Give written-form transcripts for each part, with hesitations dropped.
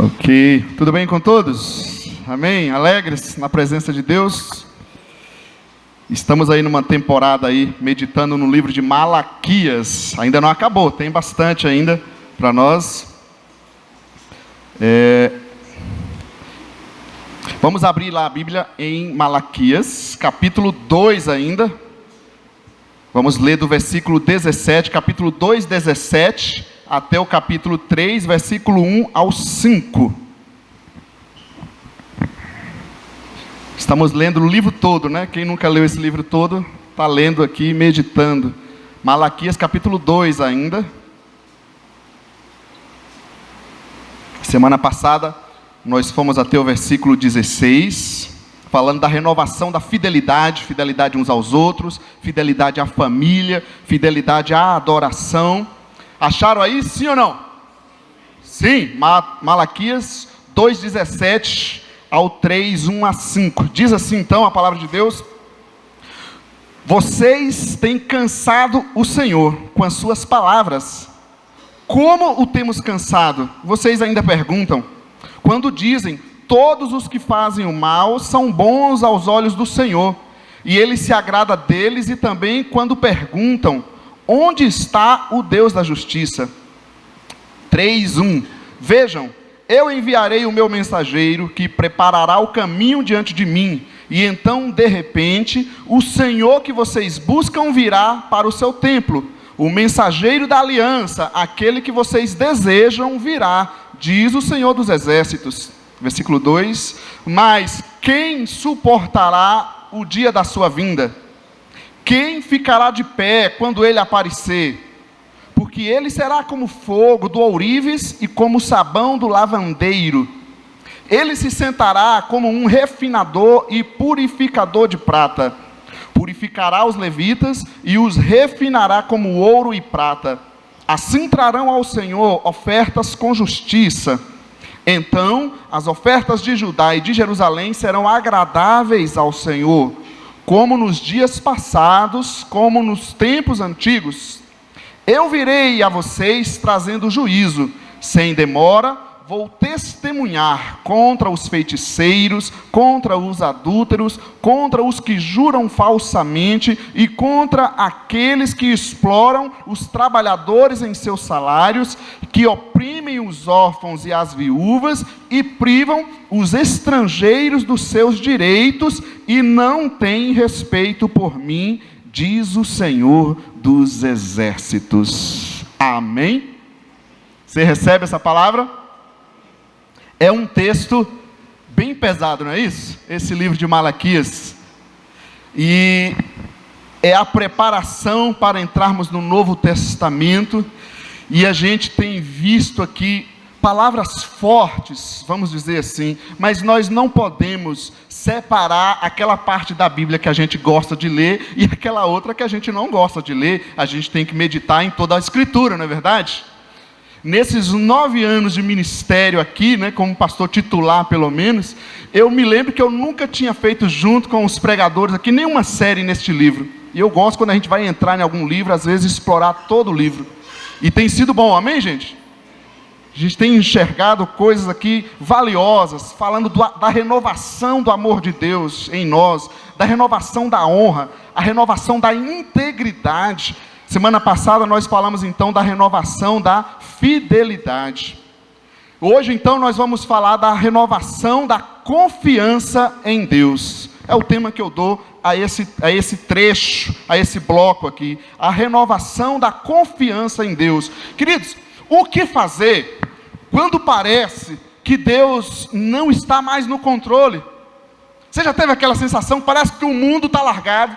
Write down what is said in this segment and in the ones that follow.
Ok, tudo bem com todos? Amém? Alegres na presença de Deus? Estamos aí numa temporada aí, meditando no livro de Malaquias. Ainda não acabou, tem bastante ainda para nós. Vamos abrir lá a Bíblia em Malaquias, capítulo 2 ainda. Vamos ler do versículo 17, capítulo 2, 17, até o capítulo 3, versículo 1 ao 5. Estamos lendo o livro todo, né? Quem nunca leu esse livro todo, está lendo aqui, meditando. Malaquias capítulo 2 ainda. Semana passada, nós fomos até o versículo 16, falando da renovação da fidelidade, fidelidade uns aos outros, fidelidade à família, fidelidade à adoração. Acharam aí, sim ou não? Sim, Malaquias 2:17 ao 3, 1 a 5. Diz assim então a palavra de Deus: vocês têm cansado o Senhor com as suas palavras. Como o temos cansado? Vocês ainda perguntam. Quando dizem, todos os que fazem o mal são bons aos olhos do Senhor, e Ele se agrada deles, e também quando perguntam, onde está o Deus da justiça? 3:1. Vejam, eu enviarei o meu mensageiro, que preparará o caminho diante de mim, e então, de repente, o Senhor que vocês buscam virá para o seu templo. O mensageiro da aliança, aquele que vocês desejam, virá, diz o Senhor dos exércitos. Versículo 2. Mas quem suportará o dia da sua vinda? Quem ficará de pé quando ele aparecer? Porque ele será como fogo do ourives e como sabão do lavandeiro. Ele se sentará como um refinador e purificador de prata. Purificará os levitas e os refinará como ouro e prata. Assim trarão ao Senhor ofertas com justiça. Então as ofertas de Judá e de Jerusalém serão agradáveis ao Senhor, como nos dias passados, como nos tempos antigos. Eu virei a vocês trazendo juízo, sem demora. Vou testemunhar contra os feiticeiros, contra os adúlteros, contra os que juram falsamente e contra aqueles que exploram os trabalhadores em seus salários, que oprimem os órfãos e as viúvas e privam os estrangeiros dos seus direitos e não têm respeito por mim, diz o Senhor dos exércitos. Amém? Você recebe essa palavra? É um texto bem pesado, não é isso? Esse livro de Malaquias. E é a preparação para entrarmos no Novo Testamento. E a gente tem visto aqui palavras fortes, vamos dizer assim. Mas nós não podemos separar aquela parte da Bíblia que a gente gosta de ler e aquela outra que a gente não gosta de ler. A gente tem que meditar em toda a Escritura, não é verdade? Nesses 9 anos de ministério aqui, né, como pastor titular pelo menos, eu me lembro que eu nunca tinha feito junto com os pregadores aqui nenhuma série neste livro. E eu gosto quando a gente vai entrar em algum livro, às vezes explorar todo o livro. E tem sido bom, amém, gente? A gente tem enxergado coisas aqui valiosas, falando da renovação do amor de Deus em nós, da renovação da honra, a renovação da integridade. Semana passada nós falamos então da renovação da fidelidade. Hoje então nós vamos falar da renovação da confiança em Deus. É o tema que eu dou a esse trecho, a esse bloco aqui. A renovação da confiança em Deus. Queridos, o que fazer quando parece que Deus não está mais no controle? Você já teve aquela sensação, parece que o mundo está largado?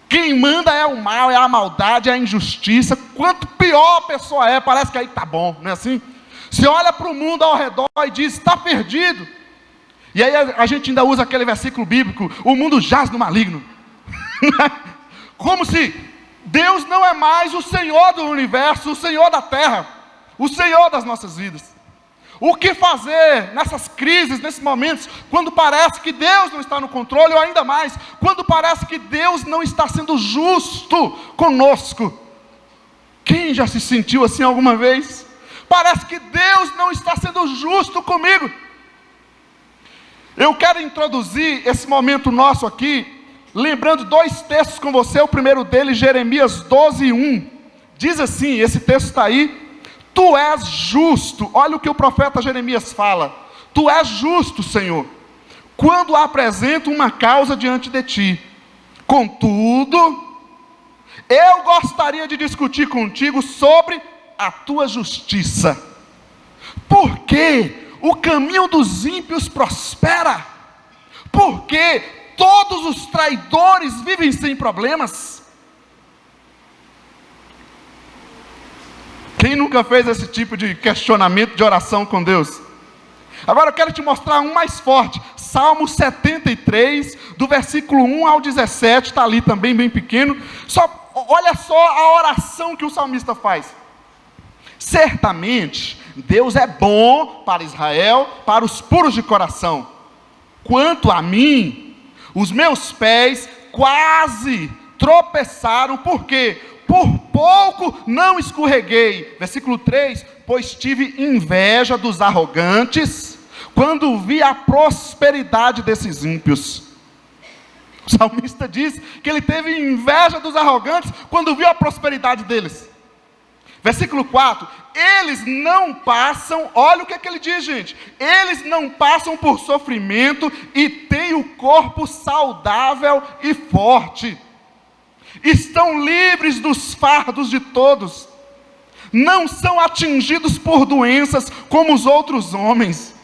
Quem manda é o mal, é a maldade, é a injustiça. Quanto pior a pessoa é, parece que aí está bom, não é assim? Você olha para o mundo ao redor e diz, está perdido. E aí a gente ainda usa aquele versículo bíblico, o mundo jaz no maligno. Como se Deus não é mais o Senhor do universo, o Senhor da terra, o Senhor das nossas vidas. O que fazer nessas crises, nesses momentos, quando parece que Deus não está no controle, ou ainda mais, quando parece que Deus não está sendo justo conosco? Quem já se sentiu assim alguma vez? Parece que Deus não está sendo justo comigo. Eu quero introduzir esse momento nosso aqui, lembrando 2 textos com você. O primeiro deles, Jeremias 12:1. Diz assim, esse texto está aí: Tu és justo. Olha o que o profeta Jeremias fala: Tu és justo, Senhor, quando apresento uma causa diante de ti. Contudo, eu gostaria de discutir contigo sobre a tua justiça. Porque o caminho dos ímpios prospera? Porque todos os traidores vivem sem problemas? Quem nunca fez esse tipo de questionamento, de oração com Deus? Agora eu quero te mostrar um mais forte. Salmo 73, do versículo 1 ao 17, está ali também bem pequeno. Olha só a oração que o salmista faz. Certamente Deus é bom para Israel, para os puros de coração. Quanto a mim, os meus pés quase tropeçaram, porque por pouco não escorreguei. Versículo 3, pois tive inveja dos arrogantes, quando vi a prosperidade desses ímpios. O salmista diz que ele teve inveja dos arrogantes, quando viu a prosperidade deles. Versículo 4, eles não passam, olha o que é que ele diz, gente: eles não passam por sofrimento e têm o corpo saudável e forte. Estão livres dos fardos de todos. Não são atingidos por doenças como os outros homens.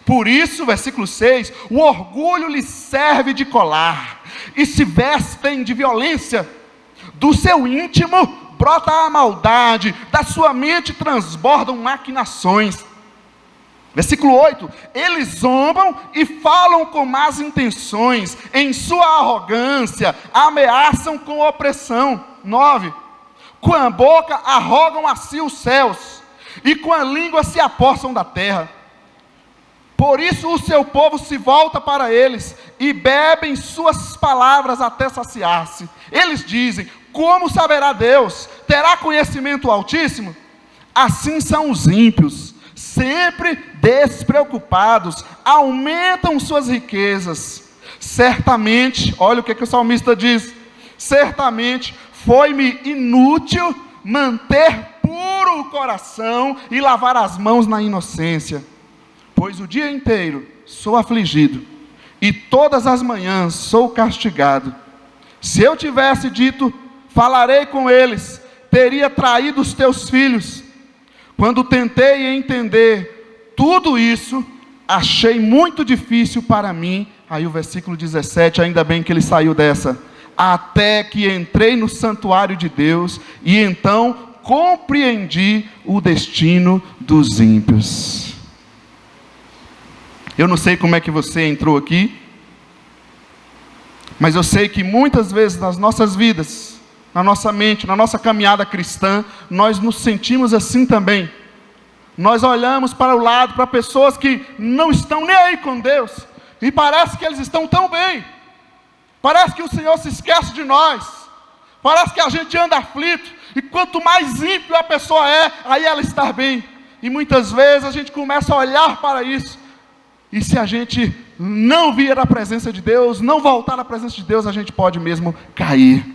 Por isso, versículo 6, o orgulho lhes serve de colar e se vestem de violência. Do seu íntimo brota a maldade, da sua mente transbordam maquinações. Versículo 8, eles zombam e falam com más intenções, em sua arrogância ameaçam com opressão. 9, com a boca arrogam a si os céus, e com a língua se apossam da terra. Por isso o seu povo se volta para eles, e bebem suas palavras até saciar-se. Eles dizem: como saberá Deus? Terá conhecimento o Altíssimo? Assim são os ímpios, sempre despreocupados, aumentam suas riquezas. Certamente, olha o que o salmista diz: certamente foi-me inútil manter puro o coração e lavar as mãos na inocência, pois o dia inteiro sou afligido, e todas as manhãs sou castigado. Se eu tivesse dito: falarei com eles, teria traído os teus filhos. Quando tentei entender tudo isso, achei muito difícil para mim. Aí o versículo 17, ainda bem que ele saiu dessa. Até que entrei no santuário de Deus, e então compreendi o destino dos ímpios. Eu não sei como é que você entrou aqui, mas eu sei que muitas vezes nas nossas vidas, na nossa mente, na nossa caminhada cristã, nós nos sentimos assim também. Nós olhamos para o lado, para pessoas que não estão nem aí com Deus, e parece que eles estão tão bem, parece que o Senhor se esquece de nós, parece que a gente anda aflito, e quanto mais ímpio a pessoa é, aí ela está bem. E muitas vezes a gente começa a olhar para isso, e se a gente não vir a presença de Deus, não voltar à presença de Deus, a gente pode mesmo cair.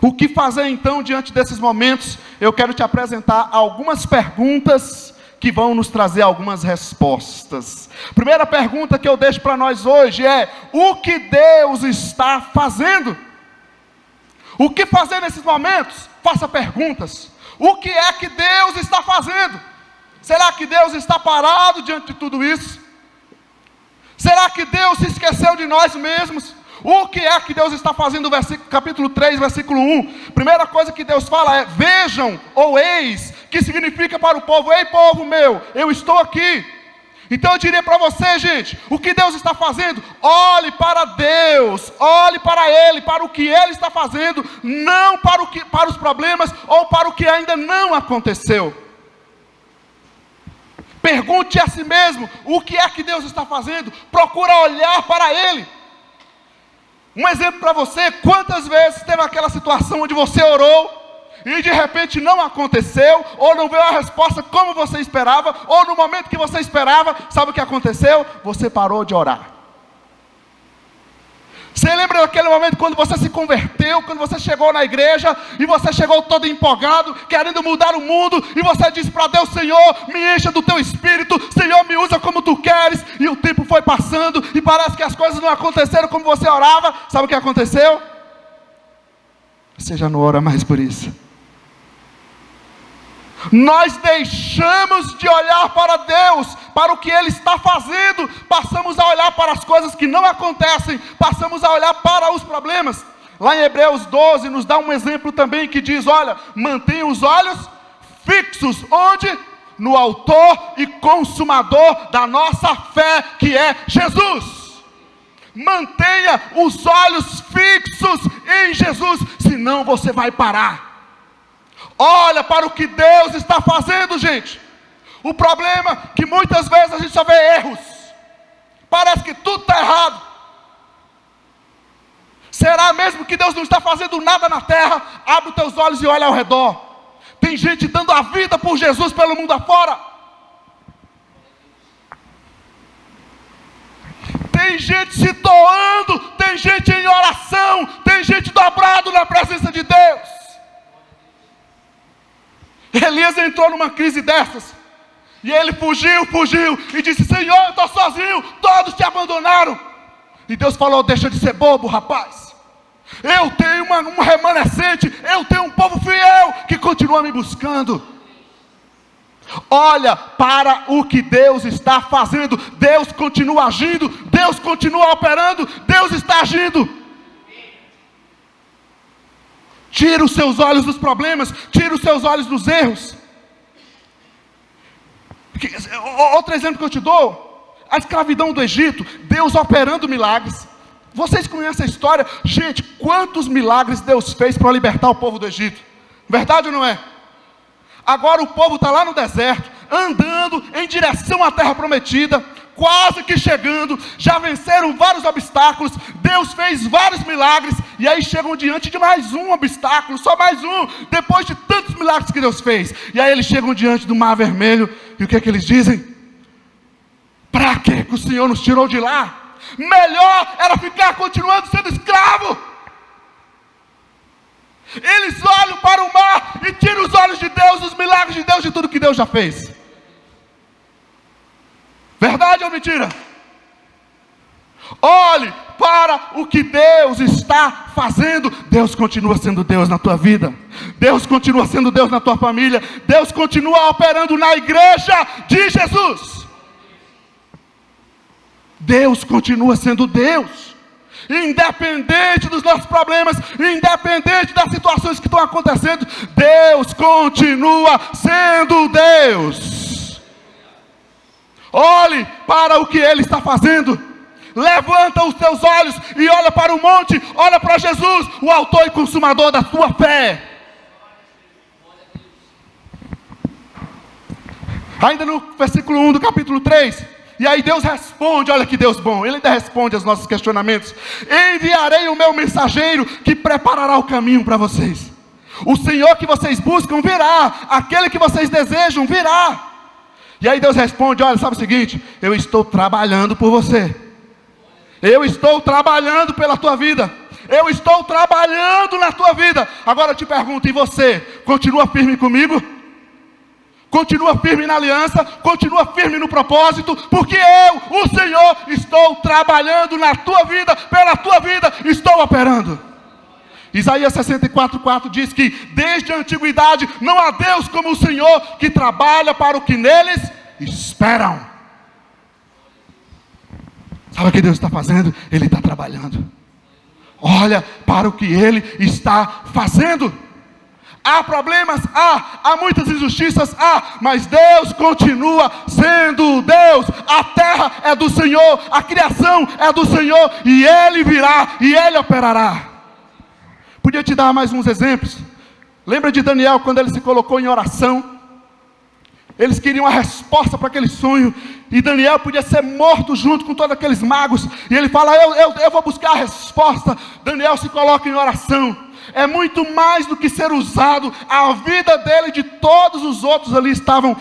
O que fazer então diante desses momentos? Eu quero te apresentar algumas perguntas que vão nos trazer algumas respostas. Primeira pergunta que eu deixo para nós hoje é: o que Deus está fazendo? O que fazer nesses momentos? Faça perguntas. O que é que Deus está fazendo? Será que Deus está parado diante de tudo isso? Será que Deus se esqueceu de nós mesmos? O que é que Deus está fazendo? Capítulo 3, versículo 1. Primeira coisa que Deus fala é: vejam, ou eis, que significa para o povo: ei povo meu, eu estou aqui. Então eu diria para você, gente, o que Deus está fazendo? Olhe para Deus, olhe para Ele, para o que Ele está fazendo, não para os problemas ou para o que ainda não aconteceu. Pergunte a si mesmo: o que é que Deus está fazendo? Procura olhar para Ele. Um exemplo para você: quantas vezes teve aquela situação onde você orou e de repente não aconteceu, ou não veio a resposta como você esperava, ou no momento que você esperava, sabe o que aconteceu? Você parou de orar. Você lembra daquele momento quando você se converteu, quando você chegou na igreja, e você chegou todo empolgado, querendo mudar o mundo, e você disse para Deus: Senhor, me encha do teu espírito, Senhor, me usa como tu queres, e o tempo foi passando, e parece que as coisas não aconteceram como você orava. Sabe o que aconteceu? Você já não ora mais por isso. Nós deixamos de olhar para Deus, para o que Ele está fazendo, passamos a olhar para as coisas que não acontecem, passamos a olhar para os problemas. Lá em Hebreus 12 nos dá um exemplo também que diz: olha, mantenha os olhos fixos, onde? No autor e consumador da nossa fé, que é Jesus. Mantenha os olhos fixos em Jesus, senão você vai parar. Olha para o que Deus está fazendo, gente. O problema é que muitas vezes a gente só vê erros. Parece que tudo está errado. Será mesmo que Deus não está fazendo nada na terra? Abre os teus olhos e olha ao redor. Tem gente dando a vida por Jesus pelo mundo afora. Tem gente se doando, tem gente em oração, tem gente dobrado na presença de Deus. Elias entrou numa crise dessas, e ele fugiu, e disse: Senhor, eu estou sozinho, todos te abandonaram. E Deus falou: deixa de ser bobo, rapaz. Eu tenho um remanescente, eu tenho um povo fiel, que continua me buscando. Olha para o que Deus está fazendo. Deus continua agindo, Deus continua operando, Deus está agindo. Tira os seus olhos dos problemas, tira os seus olhos dos erros. Outro exemplo que eu te dou: a escravidão do Egito, Deus operando milagres. Vocês conhecem a história? Gente, quantos milagres Deus fez para libertar o povo do Egito? Verdade ou não é? Agora o povo está lá no deserto, andando em direção à terra prometida, quase que chegando, já venceram vários obstáculos, Deus fez vários milagres, e aí chegam diante de mais um obstáculo, só mais um, depois de tantos milagres que Deus fez. E aí eles chegam diante do Mar Vermelho, e o que é que eles dizem? Para que o Senhor nos tirou de lá? Melhor era ficar continuando sendo escravo. Eles olham para o mar e tiram os olhos de Deus, dos milagres de Deus, de tudo que Deus já fez. Verdade ou mentira? Olhe para o que Deus está fazendo. Deus continua sendo Deus na tua vida. Deus continua sendo Deus na tua família. Deus continua operando na igreja de Jesus. Deus continua sendo Deus. Independente dos nossos problemas, independente das situações que estão acontecendo, Deus continua sendo Deus. Olhe para o que Ele está fazendo. Levanta os teus olhos e olha para o monte, olha para Jesus, o autor e consumador da tua fé. Ainda no versículo 1 do capítulo 3, e aí Deus responde, olha que Deus bom, Ele ainda responde aos nossos questionamentos. Enviarei o meu mensageiro que preparará o caminho para vocês. O Senhor que vocês buscam virá, aquele que vocês desejam virá. E aí Deus responde: olha, sabe o seguinte, eu estou trabalhando por você. Eu estou trabalhando pela tua vida. Eu estou trabalhando na tua vida. Agora eu te pergunto, e você? Continua firme comigo? Continua firme na aliança? Continua firme no propósito? Porque eu, o Senhor, estou trabalhando na tua vida, pela tua vida, estou operando. Isaías 64:4 diz que desde a antiguidade não há Deus como o Senhor, que trabalha para o que neles esperam. Sabe o que Deus está fazendo? Ele está trabalhando. Olha para o que Ele está fazendo. Há problemas? Há muitas injustiças? Mas Deus continua sendo Deus. A terra é do Senhor, a criação é do Senhor, e Ele virá, e Ele operará. Podia te dar mais uns exemplos. Lembra de Daniel, quando ele se colocou em oração? Eles queriam a resposta para aquele sonho, e Daniel podia ser morto junto com todos aqueles magos, e ele fala: eu vou buscar a resposta. Daniel se coloca em oração. é muito mais do que ser usado. A vida dele e de todos os outros ali estavam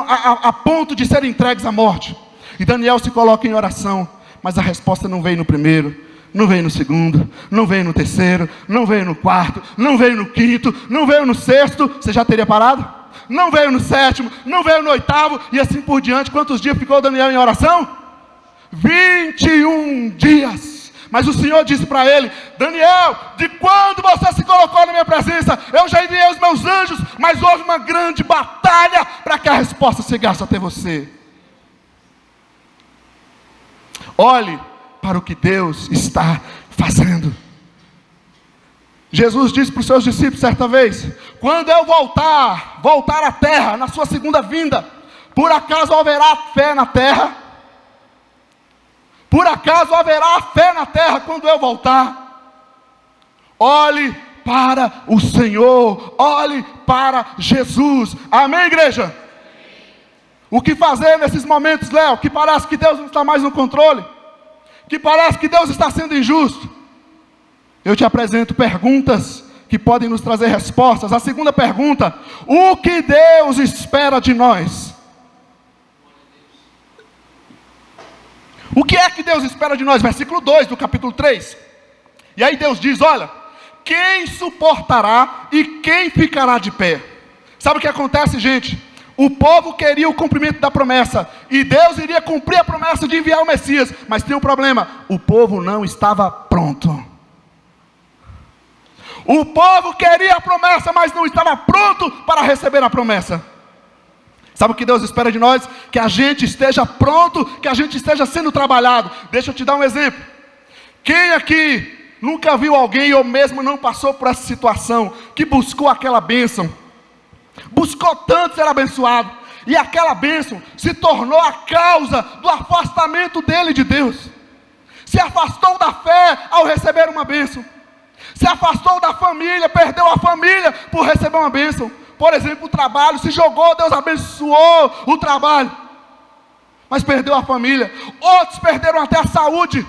a ponto de serem entregues à morte. E Daniel se coloca em oração, mas a resposta não veio no primeiro, não veio no segundo, não veio no terceiro, não veio no quarto, não veio no quinto, não veio no sexto. Você já teria parado? Não veio no sétimo, não veio no oitavo, e assim por diante. Quantos dias ficou Daniel em oração? 21 dias. Mas o Senhor disse para ele: Daniel, de quando você se colocou na minha presença, eu já enviei os meus anjos, mas houve uma grande batalha para que a resposta chegasse até você. Olhe para o que Deus está fazendo. Jesus disse para os seus discípulos certa vez: quando eu voltar à terra, na sua segunda vinda, por acaso haverá fé na terra? Por acaso haverá fé na terra quando eu voltar? Olhe para o Senhor, olhe para Jesus. Amém, igreja? O que fazer nesses momentos, Léo? Que parece que Deus não está mais no controle, que parece que Deus está sendo injusto. Eu te apresento perguntas que podem nos trazer respostas. A segunda pergunta: o que Deus espera de nós? O que é que Deus espera de nós? Versículo 2 do capítulo 3. E aí Deus diz: olha, quem suportará e quem ficará de pé? Sabe o que acontece, gente? O povo queria o cumprimento da promessa, e Deus iria cumprir a promessa de enviar o Messias. Mas tem um problema: o povo não estava pronto. O povo queria a promessa, mas não estava pronto para receber a promessa. Sabe o que Deus espera de nós? Que a gente esteja pronto, que a gente esteja sendo trabalhado. Deixa eu te dar um exemplo. Quem aqui nunca viu alguém, ou mesmo não passou por essa situação, que buscou aquela bênção, buscou tanto ser abençoado, e aquela bênção se tornou a causa do afastamento dele de Deus? Se afastou da fé ao receber uma bênção, se afastou da família, perdeu a família por receber uma bênção. Por exemplo, o trabalho, se jogou, Deus abençoou o trabalho, mas perdeu a família. Outros perderam até a saúde.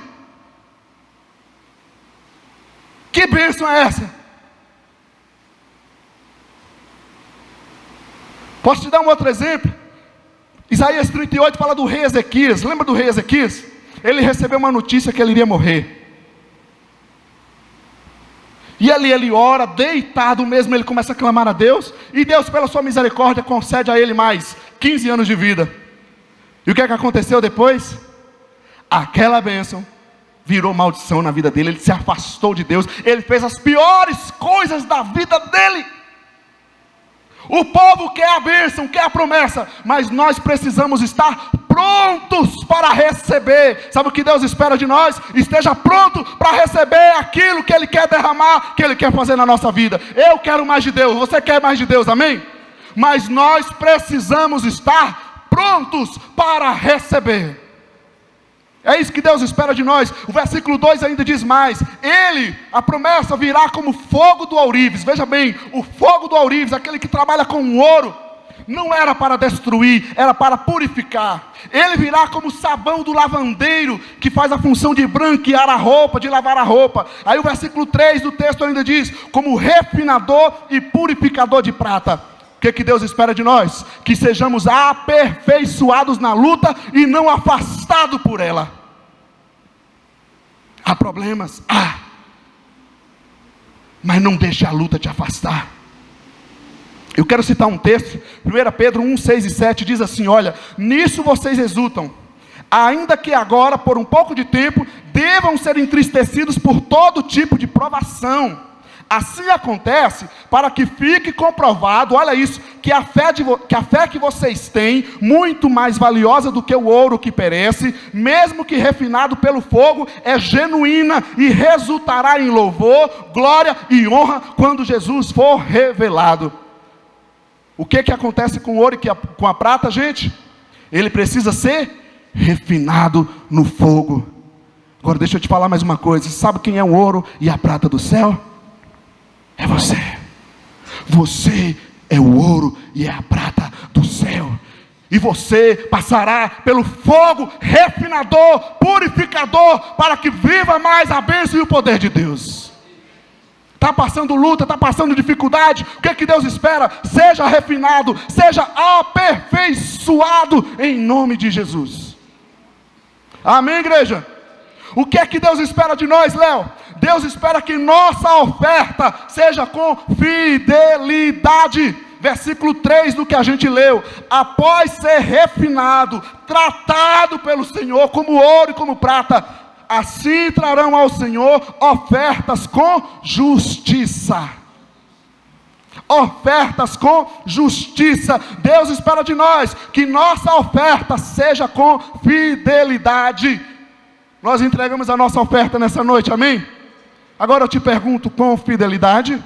Que bênção é essa? Posso te dar um outro exemplo? Isaías 38 fala do rei Ezequias. Lembra do rei Ezequias? Ele recebeu uma notícia que ele iria morrer. E ali ele ora, deitado mesmo, ele começa a clamar a Deus, e Deus, pela sua misericórdia, concede a ele mais 15 anos de vida. E o que é que aconteceu depois? Aquela bênção virou maldição na vida dele. Ele se afastou de Deus, ele fez as piores coisas da vida dele. O povo quer a bênção, quer a promessa, mas nós precisamos estar prontos para receber. Sabe o que Deus espera de nós? Esteja pronto para receber aquilo que Ele quer derramar, que Ele quer fazer na nossa vida. Eu quero mais de Deus, você quer mais de Deus, amém? Mas nós precisamos estar prontos para receber. É isso que Deus espera de nós. O versículo 2 ainda diz mais: Ele, a promessa, virá como fogo do ourives. Veja bem, o fogo do ourives, aquele que trabalha com o ouro, não era para destruir, era para purificar. Ele virá como sabão do lavandeiro, que faz a função de branquear a roupa, de lavar a roupa. Aí o versículo 3 do texto ainda diz: como refinador e purificador de prata. O que Deus espera de nós? Que sejamos aperfeiçoados na luta e não afastados por ela. Há problemas? Mas não deixe a luta te afastar. Eu quero citar um texto, 1 Pedro 1, 6 e 7, diz assim: olha, nisso vocês exultam, ainda que agora, por um pouco de tempo, devam ser entristecidos por todo tipo de provação. Assim acontece para que fique comprovado, olha isso, que a fé que vocês têm, muito mais valiosa do que o ouro que perece, mesmo que refinado pelo fogo, é genuína e resultará em louvor, glória e honra quando Jesus for revelado. O que acontece com o ouro e com a prata, gente? Ele precisa ser refinado no fogo. Agora deixa eu te falar mais uma coisa. Sabe quem é o ouro e a prata do céu? É você. Você é o ouro e é a prata do céu. E você passará pelo fogo refinador, purificador, para que viva mais a bênção e o poder de Deus. Está passando luta, está passando dificuldade, o que é que Deus espera? Seja refinado, seja aperfeiçoado em nome de Jesus. Amém, igreja? O que é que Deus espera de nós, Léo? Deus espera que nossa oferta seja com fidelidade. Versículo 3 do que a gente leu: após ser refinado, tratado pelo Senhor como ouro e como prata, assim trarão ao Senhor ofertas com justiça. Ofertas com justiça. Deus espera de nós que nossa oferta seja com fidelidade. Nós entregamos a nossa oferta nessa noite, amém? Agora eu te pergunto, com fidelidade?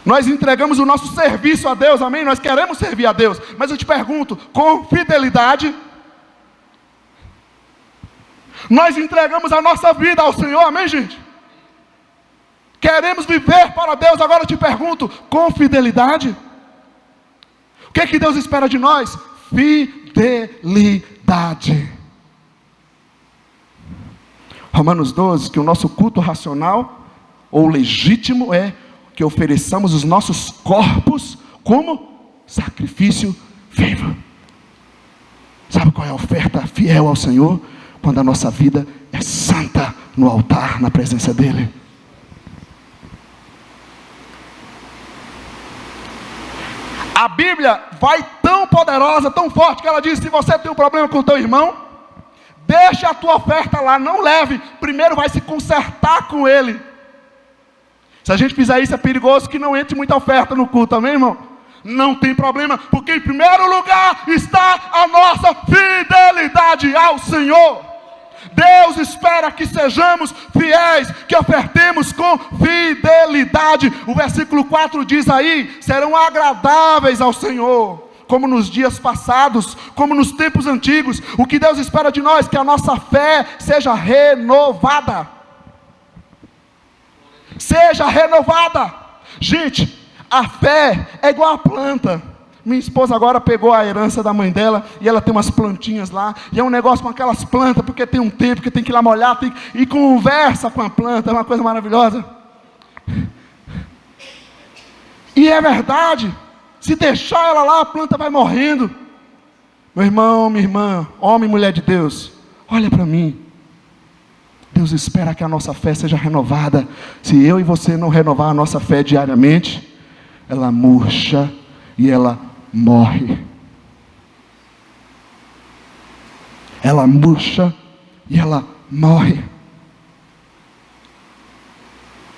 Nós entregamos o nosso serviço a Deus, amém? Nós queremos servir a Deus, mas eu te pergunto, com fidelidade? Nós entregamos a nossa vida ao Senhor, amém, gente? Queremos viver para Deus, agora eu te pergunto, com fidelidade? O que é que Deus espera de nós? Fidelidade. Romanos 12, que o nosso culto racional ou legítimo é que ofereçamos os nossos corpos como sacrifício vivo. Sabe qual é a oferta fiel ao Senhor? Quando a nossa vida é santa no altar, na presença dEle. A Bíblia vai tão poderosa, tão forte, que ela diz: se você tem um problema com o teu irmão, deixa a tua oferta lá, não leve, primeiro vai se consertar com ele. Se a gente fizer isso, é perigoso que não entre muita oferta no culto, amém, irmão? Não tem problema, porque em primeiro lugar está a nossa fidelidade ao Senhor. Deus espera que sejamos fiéis, que ofertemos com fidelidade. O versículo 4 diz aí: serão agradáveis ao Senhor, como nos dias passados, como nos tempos antigos. O que Deus espera de nós? Que a nossa fé seja renovada. Seja renovada. Gente, a fé é igual a planta. Minha esposa agora pegou a herança da mãe dela, e ela tem umas plantinhas lá, e é um negócio com aquelas plantas, porque tem um tempo que tem que ir lá molhar, e conversa com a planta, é uma coisa maravilhosa. E é verdade, se deixar ela lá, a planta vai morrendo. Meu irmão, minha irmã, homem e mulher de Deus, olha para mim. Deus espera que a nossa fé seja renovada. Se eu e você não renovar a nossa fé diariamente, ela murcha e ela morre. Ela murcha e ela morre.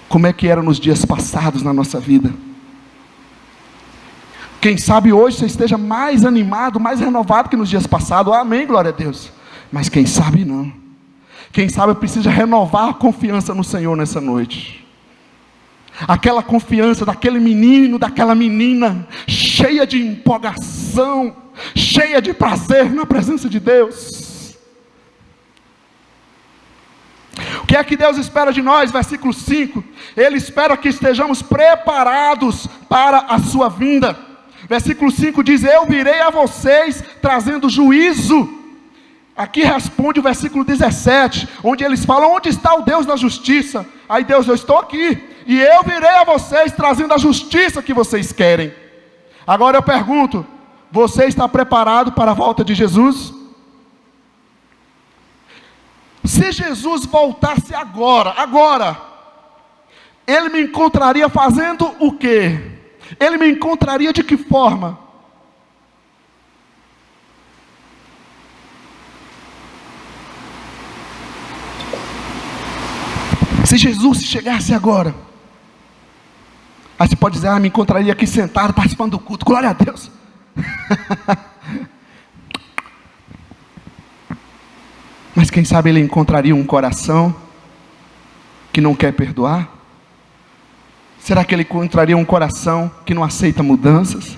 Como é que era nos dias passados na nossa vida? Quem sabe hoje você esteja mais animado, mais renovado que nos dias passados. Amém, glória a Deus. Mas quem sabe não. Quem sabe precisa renovar a confiança no Senhor nessa noite. Aquela confiança daquele menino, daquela menina, cheia de empolgação, cheia de prazer na presença de Deus. O que é que Deus espera de nós? Versículo 5. Ele espera que estejamos preparados para a sua vinda. Versículo 5 diz: eu virei a vocês trazendo juízo. Aqui responde o versículo 17, onde eles falam: onde está o Deus da justiça? Aí Deus: eu estou aqui, e eu virei a vocês trazendo a justiça que vocês querem. Agora eu pergunto: você está preparado para a volta de Jesus? Se Jesus voltasse agora, Ele me encontraria fazendo o quê? Ele me encontraria de que forma? Se Jesus chegasse agora, aí você pode dizer: me encontraria aqui sentado, participando do culto, glória a Deus. Mas quem sabe Ele encontraria um coração que não quer perdoar? Será que Ele encontraria um coração que não aceita mudanças?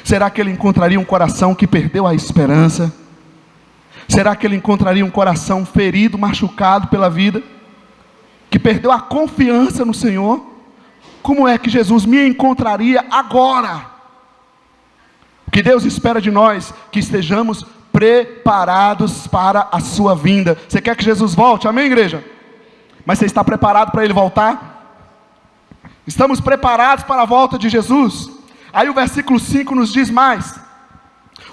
Será que Ele encontraria um coração que perdeu a esperança? Será que Ele encontraria um coração ferido, machucado pela vida, que perdeu a confiança no Senhor? Como é que Jesus me encontraria agora? O que Deus espera de nós? Que estejamos preparados para a sua vinda. Você quer que Jesus volte? Amém, igreja? Mas você está preparado para Ele voltar? Estamos preparados para a volta de Jesus? Aí o versículo 5 nos diz mais: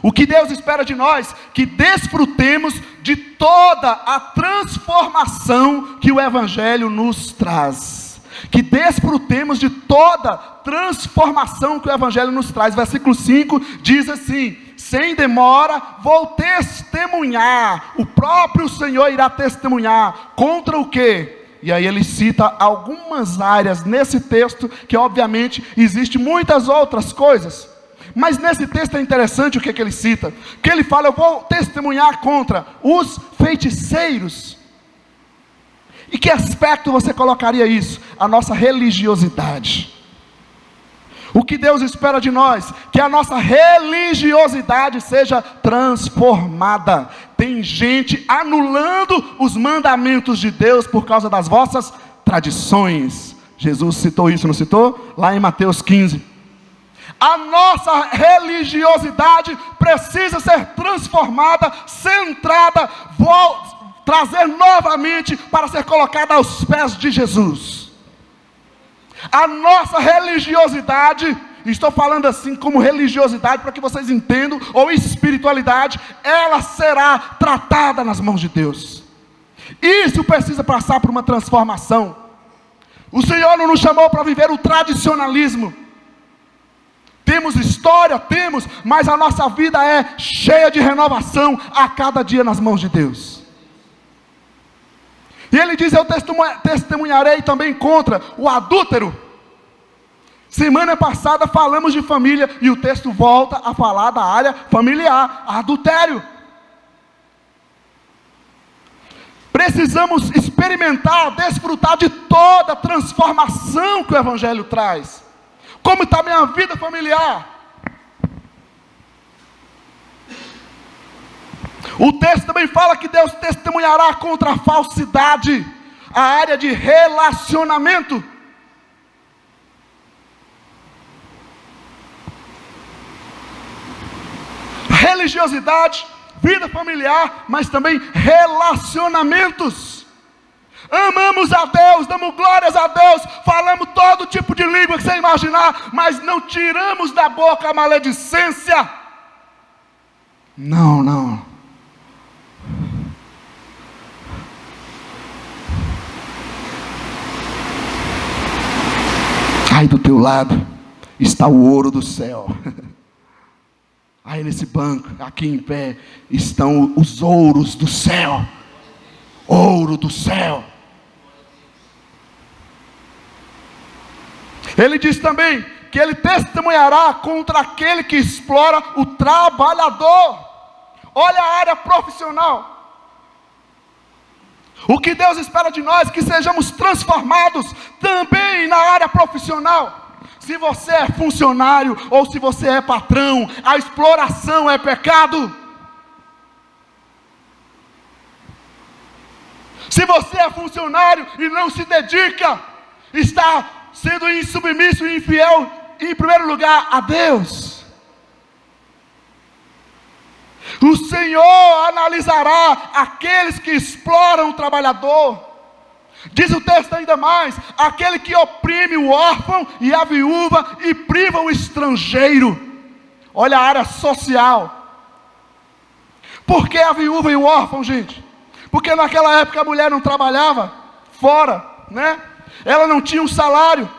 o que Deus espera de nós? Que desfrutemos de toda a transformação que o Evangelho nos traz. Que desfrutemos de toda transformação que o Evangelho nos traz. Versículo 5 diz assim: sem demora vou testemunhar. O próprio Senhor irá testemunhar. Contra o quê? E aí ele cita algumas áreas nesse texto, que obviamente existe muitas outras coisas. Mas nesse texto é interessante o que ele cita. Que ele fala: eu vou testemunhar contra os feiticeiros. E que aspecto você colocaria isso? A nossa religiosidade. O que Deus espera de nós? Que a nossa religiosidade seja transformada. Tem gente anulando os mandamentos de Deus por causa das vossas tradições. Jesus citou isso, não citou? Lá em Mateus 15. A nossa religiosidade precisa ser transformada, centrada, trazer novamente para ser colocada aos pés de Jesus. A nossa religiosidade, estou falando assim como religiosidade para que vocês entendam, ou espiritualidade, ela será tratada nas mãos de Deus. Isso precisa passar por uma transformação. O Senhor não nos chamou para viver o tradicionalismo. Temos história, temos, mas a nossa vida é cheia de renovação a cada dia nas mãos de Deus. E ele diz: eu testemunharei também contra o adúltero. Semana passada falamos de família, e o texto volta a falar da área familiar, adultério. Precisamos experimentar, desfrutar de toda a transformação que o Evangelho traz. Como está a minha vida familiar? O texto também fala que Deus testemunhará contra a falsidade, a área de relacionamento. Religiosidade, vida familiar, mas também relacionamentos. Amamos a Deus, damos glórias a Deus, falamos todo tipo de língua que você imaginar, mas não tiramos da boca a maledicência. Não. Aí do teu lado está o ouro do céu. Aí nesse banco, aqui em pé, estão os ouros do céu. Ouro do céu. Ele diz também que ele testemunhará contra aquele que explora o trabalhador. Olha a área profissional. O que Deus espera de nós? Que sejamos transformados também na área profissional. Se você é funcionário ou se você é patrão, a exploração é pecado. Se você é funcionário e não se dedica, está sendo insubmisso e infiel, em primeiro lugar, a Deus. O Senhor analisará aqueles que exploram o trabalhador. Diz o texto ainda mais: aquele que oprime o órfão e a viúva e priva o estrangeiro. Olha a área social. Por que a viúva e o órfão, gente? Porque naquela época a mulher não trabalhava fora, né? Ela não tinha um salário.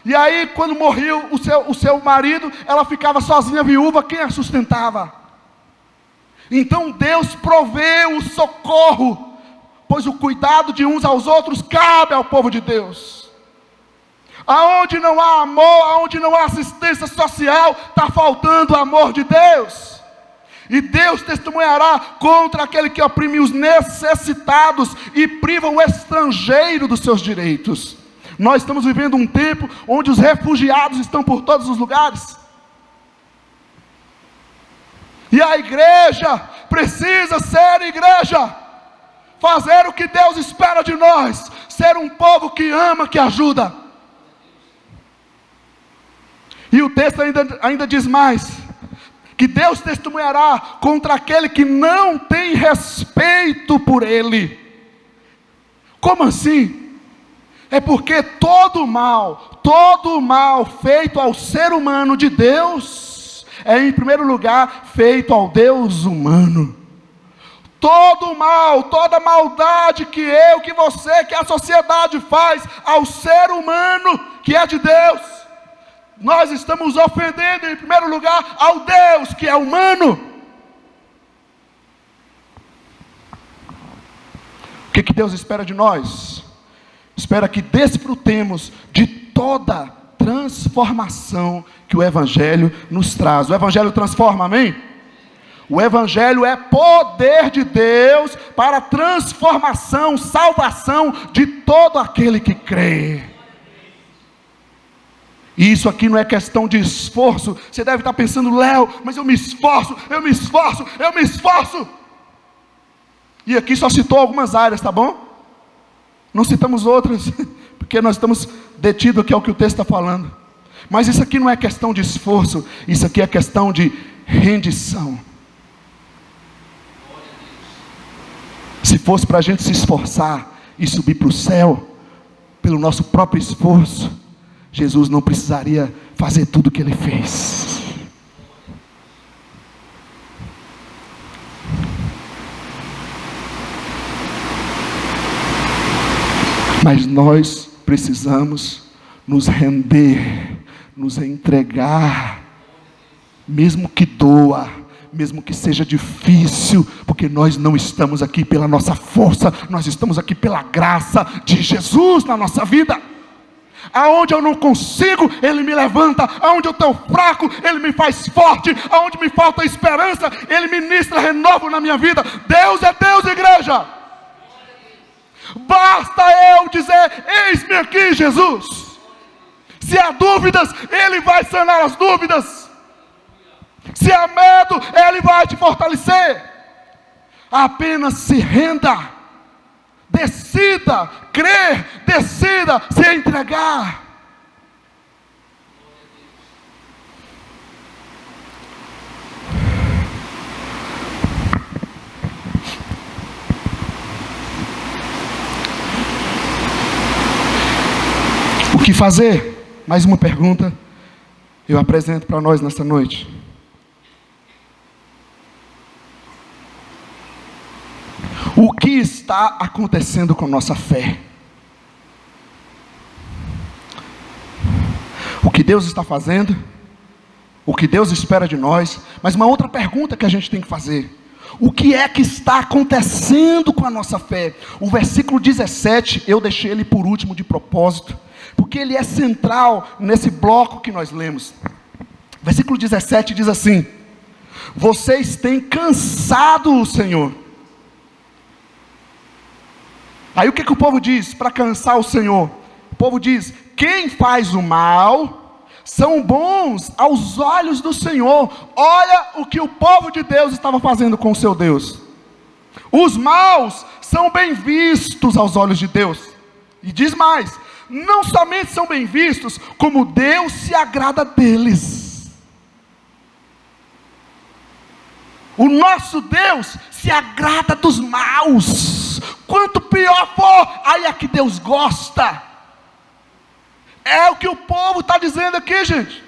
E aí quando morria o seu marido, ela ficava sozinha, viúva. Quem a sustentava? Então Deus provê o socorro, pois o cuidado de uns aos outros cabe ao povo de Deus. Aonde não há amor, aonde não há assistência social, está faltando o amor de Deus. E Deus testemunhará contra aquele que oprime os necessitados e priva o estrangeiro dos seus direitos. Nós estamos vivendo um tempo onde os refugiados estão por todos os lugares. E a igreja precisa ser igreja. Fazer o que Deus espera de nós. Ser um povo que ama, que ajuda. E o texto ainda diz mais: que Deus testemunhará contra aquele que não tem respeito por Ele. Como assim? É porque todo o mal feito ao ser humano de Deus, é em primeiro lugar feito ao Deus humano. Todo o mal, toda maldade que eu, que você, que a sociedade faz ao ser humano que é de Deus, nós estamos ofendendo em primeiro lugar ao Deus que é humano. O que Deus espera de nós? Espera que desfrutemos de toda transformação que o Evangelho nos traz. O Evangelho transforma, amém? O Evangelho é poder de Deus para transformação, salvação de todo aquele que crê. E isso aqui não é questão de esforço. Você deve estar pensando, Léo, mas eu me esforço. E aqui só citou algumas áreas, tá bom? Não citamos outras, porque nós estamos detidos aqui ao que o texto está falando. Mas isso aqui não é questão de esforço, isso aqui é questão de rendição. Se fosse para a gente se esforçar e subir para o céu, pelo nosso próprio esforço, Jesus não precisaria fazer tudo o que Ele fez. Mas nós precisamos nos render, nos entregar, mesmo que doa, mesmo que seja difícil, porque nós não estamos aqui pela nossa força, nós estamos aqui pela graça de Jesus na nossa vida. Aonde eu não consigo, Ele me levanta. Aonde eu estou fraco, Ele me faz forte. Aonde me falta esperança, Ele ministra renovo na minha vida. Deus é Deus, igreja. Basta eu dizer, eis-me aqui, Jesus. Se há dúvidas, Ele vai sanar as dúvidas. Se há medo, Ele vai te fortalecer. Apenas se renda, decida crer, decida se entregar. O que fazer? Mais uma pergunta eu apresento para nós nesta noite. O que está acontecendo com nossa fé? O que Deus está fazendo? O que Deus espera de nós? Mas uma outra pergunta que a gente tem que fazer: o que é que está acontecendo com a nossa fé? O versículo 17, eu deixei ele por último de propósito, porque ele é central nesse bloco que nós lemos. Versículo 17 diz assim: vocês têm cansado o Senhor. Aí o que o povo diz para cansar o Senhor? O povo diz: quem faz o mal são bons aos olhos do Senhor. Olha o que o povo de Deus estava fazendo com o seu Deus. Os maus são bem vistos aos olhos de Deus. E diz mais: não somente são bem vistos, como Deus se agrada deles. O nosso Deus se agrada dos maus. Quanto pior for, aí é que Deus gosta. É o que o povo está dizendo aqui, gente.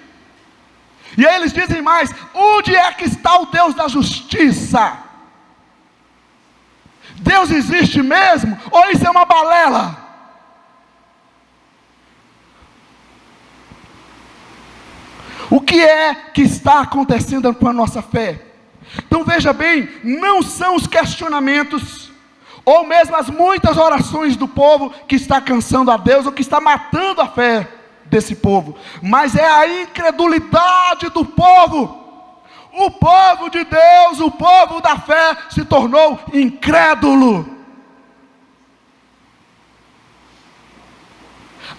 E aí eles dizem mais: onde é que está o Deus da justiça? Deus existe mesmo? Ou isso é uma balela? O que é que está acontecendo com a nossa fé? Então veja bem, não são os questionamentos, ou mesmo as muitas orações do povo que está cansando a Deus, ou que está matando a fé desse povo, mas é a incredulidade do povo. O povo de Deus, o povo da fé, se tornou incrédulo.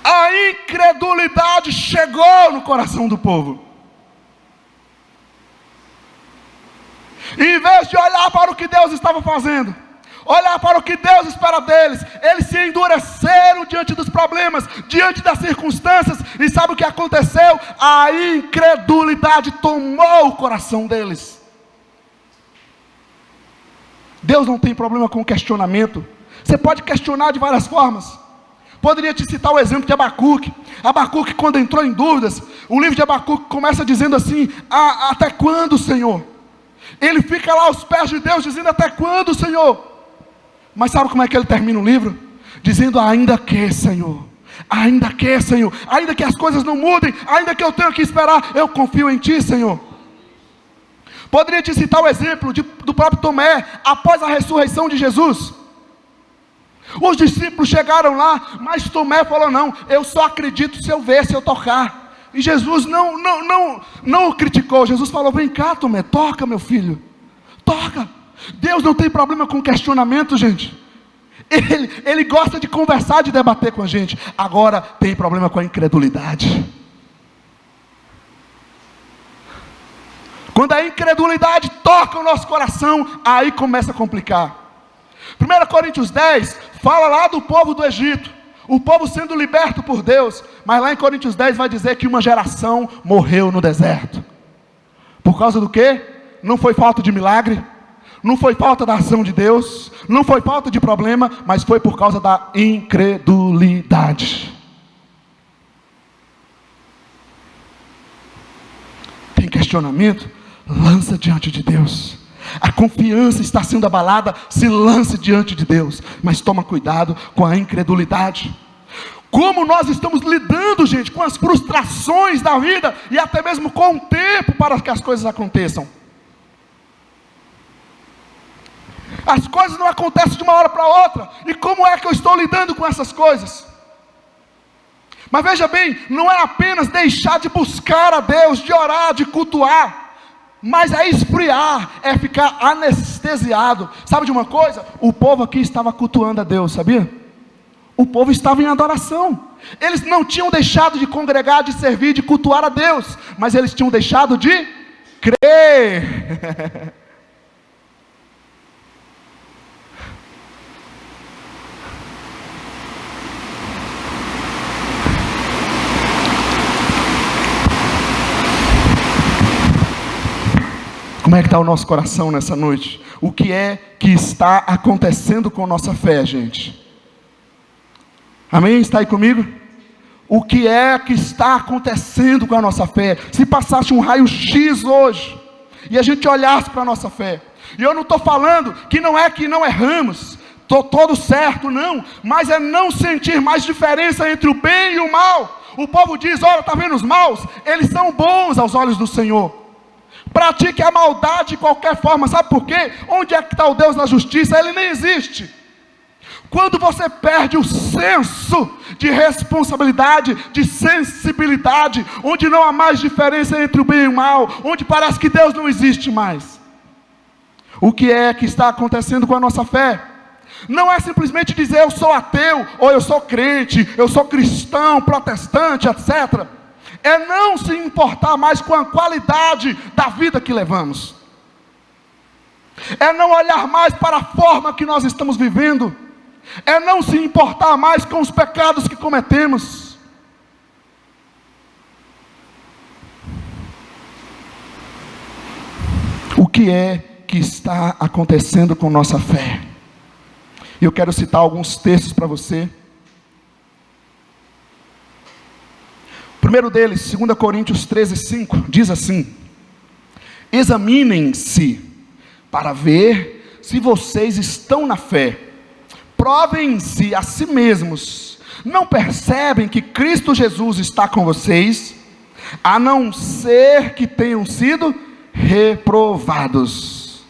A incredulidade chegou no coração do povo. Em vez de olhar para o que Deus estava fazendo, olhar para o que Deus espera deles, eles se endureceram diante dos problemas, diante das circunstâncias. E sabe o que aconteceu? A incredulidade tomou o coração deles. Deus não tem problema com questionamento. Você pode questionar de várias formas. Poderia te citar o exemplo de Abacuque. Abacuque, quando entrou em dúvidas, o livro de Abacuque começa dizendo assim: até quando, Senhor? Ele fica lá aos pés de Deus dizendo: até quando, Senhor? Mas sabe como é que ele termina o livro? Dizendo: ainda que, Senhor, ainda que as coisas não mudem, ainda que eu tenha que esperar, eu confio em Ti, Senhor. Poderia te citar o exemplo do próprio Tomé, após a ressurreição de Jesus. Os discípulos chegaram lá, mas Tomé falou: não, eu só acredito se eu ver, se eu tocar. E Jesus não o criticou. Jesus falou: vem cá, Tomé, toca, meu filho, toca. Deus não tem problema com questionamento, gente. Ele gosta de conversar, de debater com a gente. Agora tem problema com a incredulidade. Quando a incredulidade toca o nosso coração, aí começa a complicar. 1 Coríntios 10 fala lá do povo do Egito, o povo sendo liberto por Deus. Mas lá em Coríntios 10 vai dizer que uma geração morreu no deserto. Por causa do quê? Não foi falta de milagre, não foi falta da ação de Deus, não foi falta de problema, mas foi por causa da incredulidade. Tem questionamento? Lança diante de Deus. A confiança está sendo abalada, se lance diante de Deus. Mas toma cuidado com a incredulidade. Como nós estamos lidando, gente, com as frustrações da vida, e até mesmo com o tempo para que as coisas aconteçam. As coisas não acontecem de uma hora para outra. E como é que eu estou lidando com essas coisas? Mas veja bem, não é apenas deixar de buscar a Deus, de orar, de cultuar, mas é esfriar, é ficar anestesiado. Sabe de uma coisa? O povo aqui estava cultuando a Deus, sabia? O povo estava em adoração. Eles não tinham deixado de congregar, de servir, de cultuar a Deus, mas eles tinham deixado de crer. Como é que está o nosso coração nessa noite? O que é que está acontecendo com a nossa fé, gente? Amém? Está aí comigo? O que é que está acontecendo com a nossa fé? Se passasse um raio-x hoje, e a gente olhasse para a nossa fé, e eu não estou falando que não erramos, estou todo certo, não, mas é não sentir mais diferença entre o bem e o mal. O povo diz: olha, está vendo os maus? Eles são bons aos olhos do Senhor. Pratique a maldade de qualquer forma. Sabe por quê? Onde é que está o Deus da justiça? Ele nem existe. Quando você perde o senso de responsabilidade, de sensibilidade, onde não há mais diferença entre o bem e o mal, onde parece que Deus não existe mais. O que é que está acontecendo com a nossa fé? Não é simplesmente dizer eu sou ateu, ou eu sou crente, eu sou cristão, protestante, etc. É não se importar mais com a qualidade da vida que levamos. É não olhar mais para a forma que nós estamos vivendo. É não se importar mais com os pecados que cometemos. O que é que está acontecendo com nossa fé? Eu quero citar alguns textos para você. O primeiro deles, 2 Coríntios 13:5, diz assim: examinem-se para ver se vocês estão na fé, provem-se a si mesmos, não percebem que Cristo Jesus está com vocês, a não ser que tenham sido reprovados.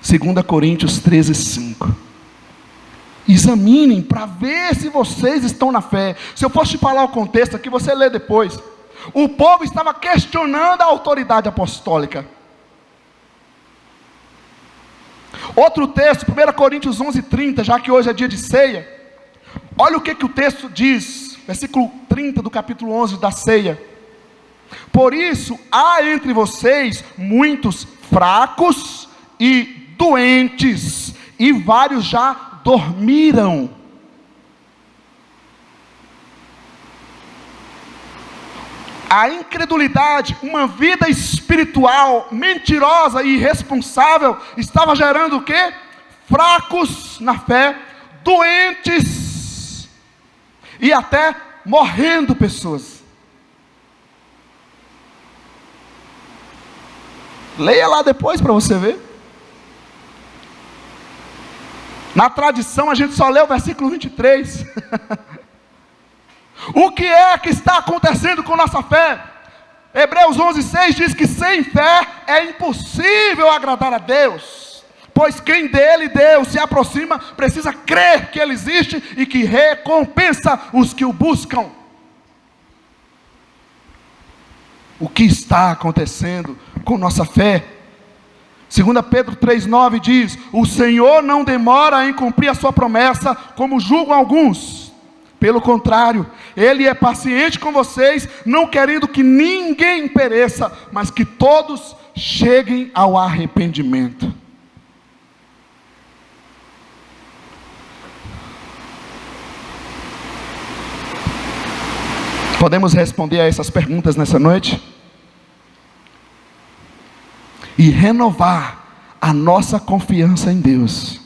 2 Coríntios 13:5. Examinem para ver se vocês estão na fé. Se eu fosse te falar o contexto aqui, você lê depois. O povo estava questionando a autoridade apostólica. Outro texto, 1 Coríntios 11:30, já que hoje é dia de ceia. Olha o que o texto diz, versículo 30 do capítulo 11 da ceia. Por isso há entre vocês muitos fracos e doentes, e vários já dormiram. A incredulidade, uma vida espiritual mentirosa e irresponsável, estava gerando o quê? Fracos na fé, doentes. e até morrendo pessoas. Leia lá depois para você ver. Na tradição a gente só lê o versículo 23. O que é que está acontecendo com nossa fé? Hebreus 11:6 diz que sem fé é impossível agradar a Deus, pois quem dele, Deus, se aproxima, precisa crer que Ele existe e que recompensa os que o buscam. O que está acontecendo com nossa fé? 2 Pedro 3,9 diz: o Senhor não demora em cumprir a sua promessa, como julgam alguns. Pelo contrário, Ele é paciente com vocês, não querendo que ninguém pereça, mas que todos cheguem ao arrependimento. Podemos responder a essas perguntas nessa noite? E renovar a nossa confiança em Deus.